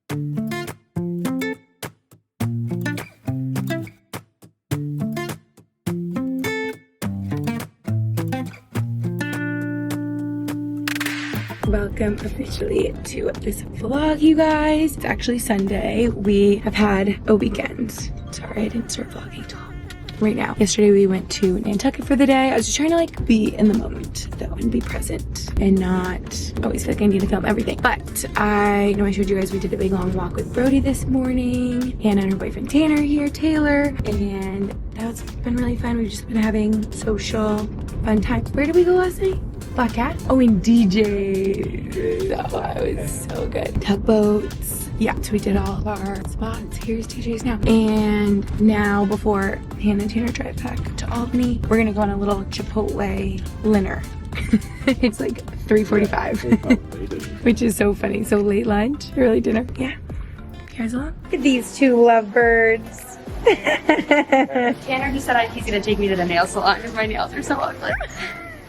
Welcome officially to this vlog, you guys. It's actually Sunday. We have had a weekend. Sorry, I didn't start vlogging till right now. Yesterday we went to Nantucket for the day. I was just trying to like be in the moment though and be present and not always feel like I need to film everything. But I know I showed you guys we did a big long walk with Brody this morning. Hannah and her boyfriend Tanner here, Taylor, and that's been really fun. We've just been having social fun times. Where did we go last night? Black Cat? Oh, and DJ. Oh, it was so good. Tugboats. Yeah, so we did all of our spots. Here's DJ's now. And now, before Hannah and Tanner drive back to Albany, we're gonna go on a little Chipotle dinner. It's like 3:45, which is so funny. So late lunch, early dinner. Yeah. Here's along. Look at these two lovebirds. Tanner, he said he's gonna take me to the nail salon because my nails are so ugly.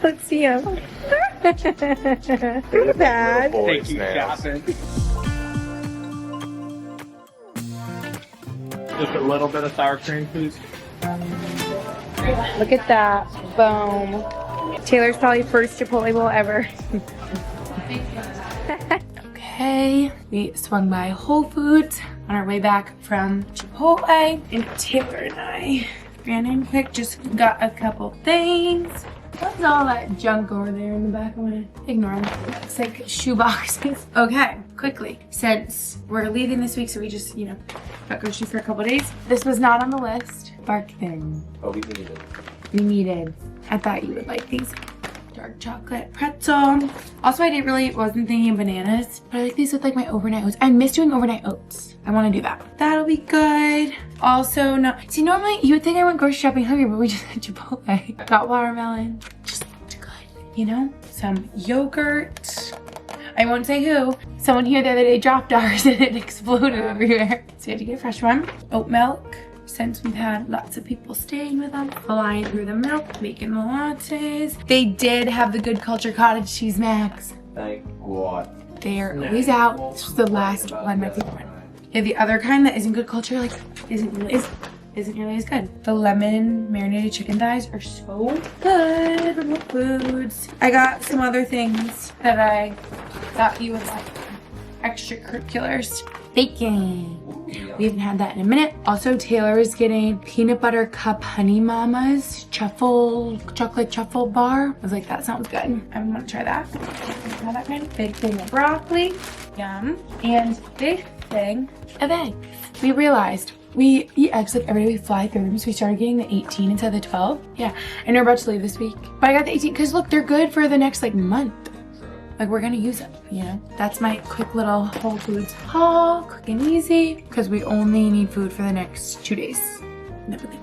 Let's see him. Look at that. Thank you, Gretchen. Just a little bit of sour cream, please. Look at that. Boom. Taylor's probably first Chipotle bowl ever. Okay, we swung by Whole Foods on our way back from Chipotle, and Taylor and I ran in quick, just got a couple things. What's all that junk over there in the back? I'm gonna ignore them. It's like shoe boxes. Okay, quickly, since we're leaving this week, so we just, got groceries for a couple days. This was not on the list. Bark thin. Oh, we needed it. We needed. I thought you would like these. Dark chocolate pretzel. Also, wasn't thinking bananas, but I like these with like my overnight oats. I miss doing overnight oats. I want to do that. That'll be good. Also, see, normally you would think I went grocery shopping hungry, but we just had Chipotle. Got watermelon. Just looked good, Some yogurt. I won't say who. Someone here the other day dropped ours and it exploded everywhere. So we had to get a fresh one. Oat milk. Since we've had lots of people staying with us, flying through the milk, making the lattes. They did have the Good Culture cottage cheese max. Thank God. They're always out. This was the last one, my favorite one. Yeah, the other kind that isn't Good Culture, like, isn't really as good. The lemon marinated chicken thighs are so good from Whole Foods. I got some other things that I thought you would like. Extracurriculars. Bacon. We haven't had that in a minute. Also, Taylor is getting peanut butter cup honey mama's chocolate truffle bar. I was like, that sounds good. I want to try that. Have that kind. Big thing of broccoli. Yum. And big thing of eggs. We realized we eat eggs like every day we fly through them, so we started getting the 18 instead of the 12. Yeah, and we're about to leave this week. But I got the 18 because look, they're good for the next like month. Like, we're gonna use it, That's my quick little Whole Foods haul, quick and easy, because we only need food for the next 2 days. And then we're good.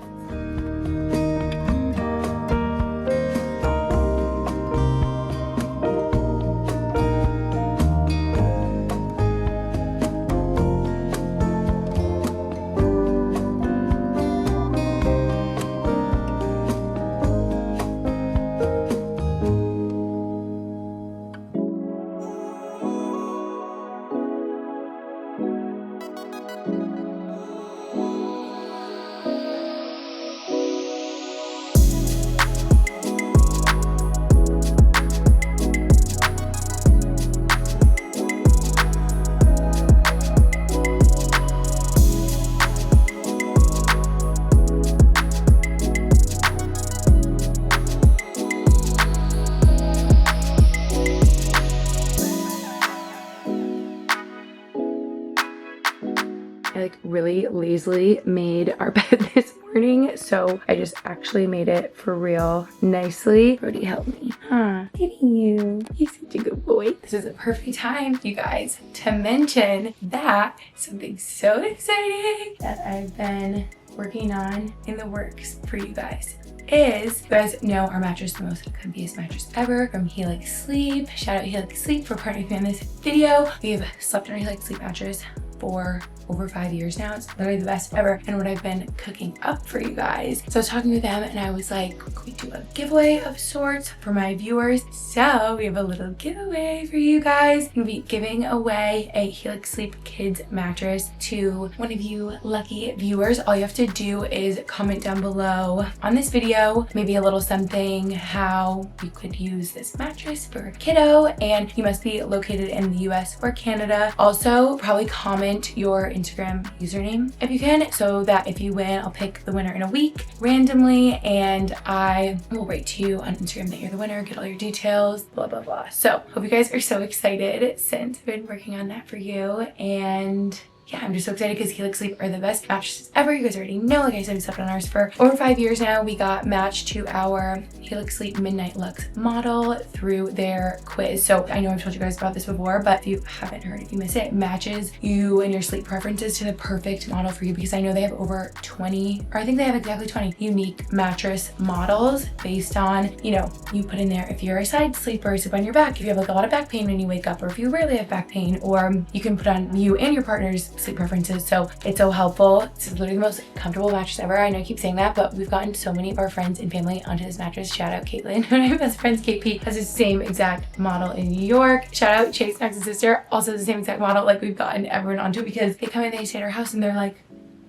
I really lazily made our bed this morning, so I just actually made it for real nicely. Brody helped me. Look you. He's such a good boy. This is a perfect time, you guys, to mention that something so exciting that I've been working on in the works for you guys is, you guys know our mattress, the most comfiest mattress ever from Helix Sleep. Shout out Helix Sleep for partnering me on this video. We've slept in our Helix Sleep mattress for over 5 years now. It's literally the best ever, and what I've been cooking up for you guys. So I was talking with them and I was like, can we do a giveaway of sorts for my viewers? So we have a little giveaway for you guys. We'll be giving away a Helix Sleep Kids mattress to one of you lucky viewers. All you have to do is comment down below on this video, maybe a little something how you could use this mattress for a kiddo, and you must be located in the US or Canada. Also, probably comment your Instagram username if you can, so that if you win, I'll pick the winner in a week randomly, and I will write to you on Instagram that you're the winner, get all your details, blah blah blah. So hope you guys are so excited since I've been working on that for you, and yeah, I'm just so excited because Helix Sleep are the best mattresses ever. You guys already know, like I said, we slept on ours for over 5 years now. We got matched to our Helix Sleep Midnight Luxe model through their quiz. So I know I've told you guys about this before, but if you haven't heard, if you miss it, matches you and your sleep preferences to the perfect model for you, because I know they have over 20, or I think they have exactly 20 unique mattress models based on, you know, you put in there if you're a side sleeper, sleep on your back, if you have like a lot of back pain when you wake up, or if you rarely have back pain, or you can put on you and your partner's sleep preferences. So it's so helpful. It's literally the most comfortable mattress ever. I know I keep saying that, but we've gotten so many of our friends and family onto this mattress. Shout out Caitlin, one of my best friends, KP, has the same exact model in New York. Shout out Chase, Max's sister, also the same exact model. Like, we've gotten everyone onto it because they come in, they stay at our house, and they're like,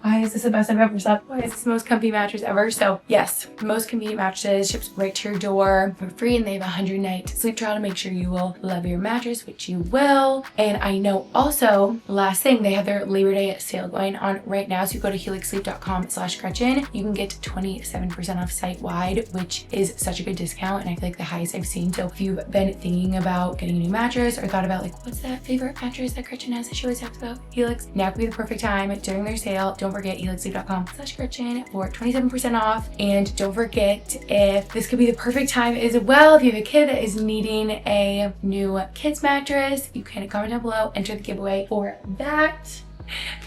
why is this the best I've ever slept? Why is this the most comfy mattress ever? So yes, most convenient mattresses, ships right to your door for free, and they have a 100-night sleep trial to make sure you will love your mattress, which you will. And I know also, last thing, they have their Labor Day sale going on right now. So you go to helixsleep.com/Gretchen. You can get 27% off site-wide, which is such a good discount, and I feel like the highest I've seen. So if you've been thinking about getting a new mattress, or thought about like, what's that favorite mattress that Gretchen has that she always talks about? Helix. Now could be the perfect time during their sale. Don't forget helixsleep.com/Gretchen for 27% off. And don't forget, if this could be the perfect time as well, if you have a kid that is needing a new kids mattress, you can comment down below, enter the giveaway for that.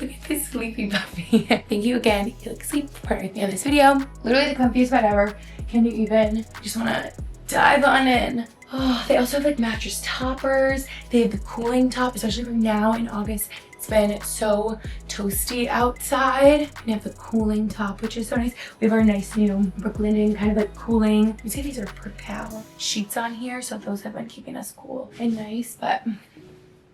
Look at this sleepy puppy. Thank you again, Helix Sleep, for partnering with me on this video. Literally the comfiest bed ever. Can you even? Just wanna dive on in. Oh, they also have like mattress toppers. They have the cooling top, especially for now in August. It's been so toasty outside. And they have the cooling top, which is so nice. We have our nice new Brooklinen kind of like cooling. You see these are Percal sheets on here, so those have been keeping us cool and nice. But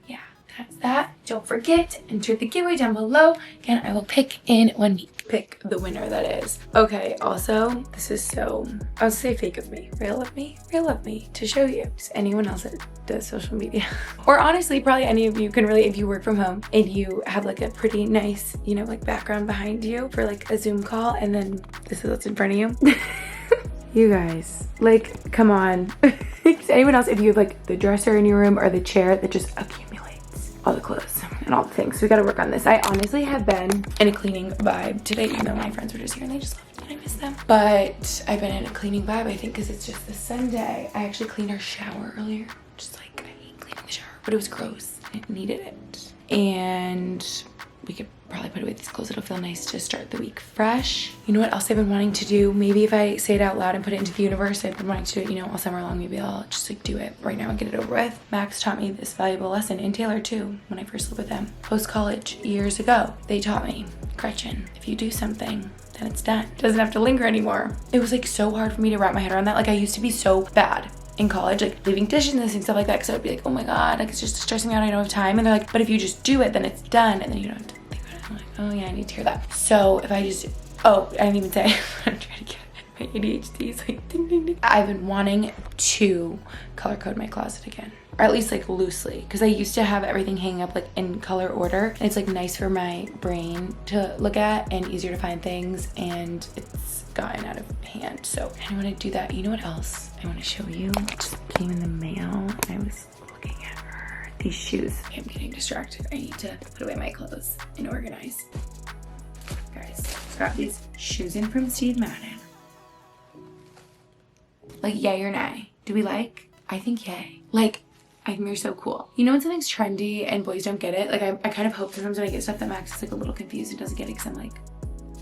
yeah, that's that. Don't forget, enter the giveaway down below. Again, I will pick in 1 week. Pick the winner, that is. Okay, also, this is so, I would say fake of me. Real of me? Real of me. To show you. Just anyone else that does social media. Or honestly, probably any of you can really, if you work from home and you have like a pretty nice, you know, like background behind you for like a Zoom call, and then this is what's in front of you. You guys, like, come on. Anyone else, if you have like the dresser in your room or the chair that just accumulates all the clothes and all the things. So we gotta work on this. I honestly have been in a cleaning vibe today, even though my friends were just here and they just left and I miss them. But I've been in a cleaning vibe, I think, because it's just a Sunday. I actually cleaned our shower earlier. Just like, I hate cleaning the shower, but it was gross. It needed it. And we could probably put away these clothes. It'll feel nice to start the week fresh. You know what else I've been wanting to do? Maybe if I say it out loud and put it into the universe, I've been wanting to do it, you know, all summer long. Maybe I'll just like do it right now and get it over with. Max taught me this valuable lesson, and Taylor too, when I first lived with them. Post-college years ago, they taught me, Gretchen, if you do something, then it's done. It doesn't have to linger anymore. It was like so hard for me to wrap my head around that. Like, I used to be so bad in college, like leaving dishes and stuff like that, because I would be like, oh my god, like it's just stressing me out, I don't have time. And they're like, but if you just do it, then it's done, and then you don't have to think about it. I'm like, oh yeah, I need to hear that. So if I just, oh, I didn't even say, I'm trying to get my ADHD is like ding ding ding. I've been wanting to color code my closet again, or at least like loosely, because I used to have everything hanging up like in color order, and it's like nice for my brain to look at and easier to find things, and it's gotten out of hand. So I want to do that. You know what else I want to show you? Just came in the mail, and I was looking at her. These shoes. I'm getting distracted. I need to put away my clothes and organize. Guys, got these shoes in from Steve Madden. Like, yay or nay? Do we like? I think yay. Like, I think they're so cool. You know when something's trendy and boys don't get it? Like, I kind of hope sometimes when I get stuff that Max is like a little confused and doesn't get it, because I'm like,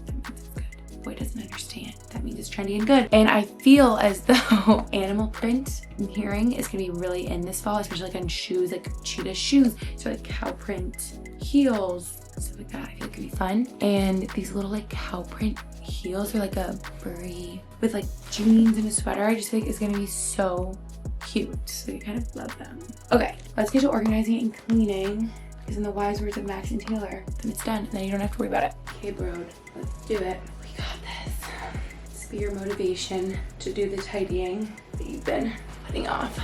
that means it's good. boy doesn't understand. That means it's trendy and good. And I feel as though animal print, I'm hearing, is gonna be really in this fall, especially like on shoes, like cheetah shoes. So like cow print heels, stuff like that. I feel like it could be fun. And these little like cow print heels are like a furry with like jeans and a sweater. I just think it's gonna be so cute. So you kind of love them. Okay, let's get to organizing and cleaning. Because in the wise words of Max and Taylor, then it's done and then you don't have to worry about it. Okay, bro, let's do it. We got this. This will be your motivation to do the tidying that you've been putting off.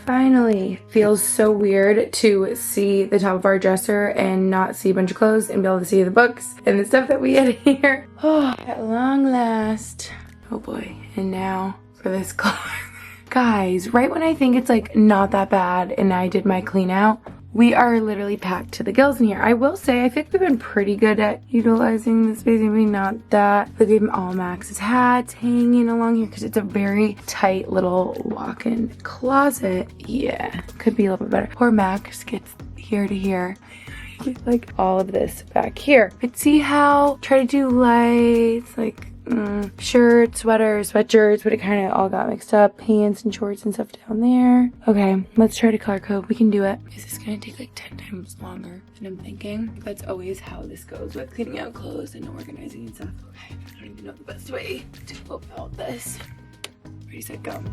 Finally, feels so weird to see the top of our dresser and not see a bunch of clothes and be able to see the books and the stuff that we had here. Oh, at long last. Oh boy. And now for this clothes. Guys, right when I think it's like not that bad and I did my clean out, we are literally packed to the gills in here. I will say, I think we've been pretty good at utilizing the space. Maybe not that. Look at all Max's hats hanging along here because it's a very tight little walk-in closet. Yeah, could be a little bit better. Poor Max gets here to here. Like all of this back here. But see how, try to do lights, like shirts, sweaters, sweatshirts, but it kind of all got mixed up. Pants and shorts and stuff down there. Okay, let's try to color code. We can do it. Is this gonna take like 10 times longer than I'm thinking? That's always how this goes with cleaning out clothes and organizing and stuff. Okay, I don't even know the best way to go about this. Ready, set, go.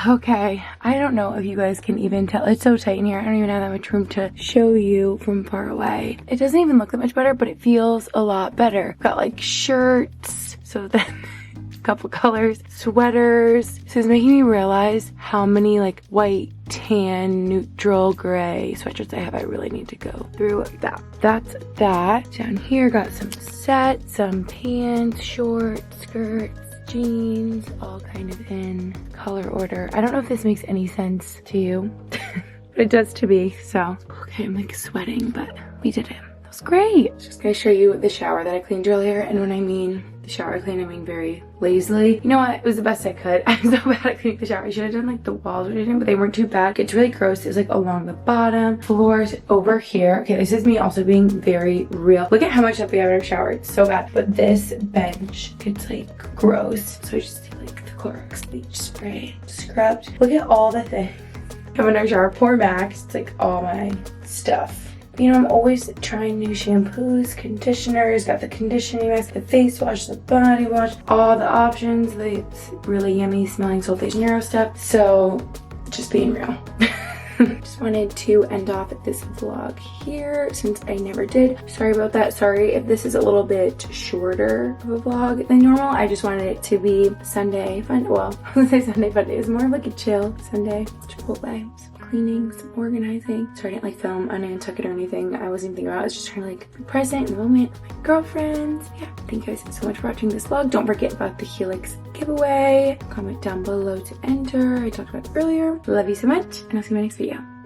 Okay, I don't know if you guys can even tell. It's so tight in here. I don't even have that much room to show you from far away. It doesn't even look that much better, but it feels a lot better. Got like shirts, so then a couple colors, sweaters. So it's making me realize how many like white, tan, neutral, gray sweatshirts I have. I really need to go through that. That's that. Down here got some sets, some pants, shorts, skirts, jeans, all kind of in color order. I don't know if this makes any sense to you, but it does to me, so. Okay, I'm like sweating, but we did it. That was great. Just gonna show you the shower that I cleaned earlier, and when I mean the shower clean, I mean very lazily. You know what? It was the best I could. I'm so bad at cleaning the shower. I should have done like the walls or anything, but they weren't too bad. It's really gross. It was like along the bottom, floors over here. Okay, this is me also being very real. Look at how much stuff we have in our shower. It's so bad. But this bench, it's like gross. So I just do like the Clorox bleach spray, scrubbed. Look at all the things I have in our shower. Poor Max. It's like all my stuff. You know, I'm always trying new shampoos, conditioners, got the conditioning mask, the face wash, the body wash, all the options, the really yummy smelling Solfege Neuro stuff. So, just being real. Just wanted to end off this vlog here since I never did. Sorry about that. Sorry if this is a little bit shorter of a vlog than normal. I just wanted it to be Sunday fun. Well, I was gonna say Sunday fun day. It's more like a chill Sunday. Chipotle. Cleaning, some organizing. So I didn't like film on Nantucket or anything. I wasn't even thinking about it. I was just trying to like be present in the moment with my girlfriends. Yeah, thank you guys so much for watching this vlog. Don't forget about the Helix giveaway. Comment down below to enter. I talked about it earlier. Love you so much, and I'll see you in my next video.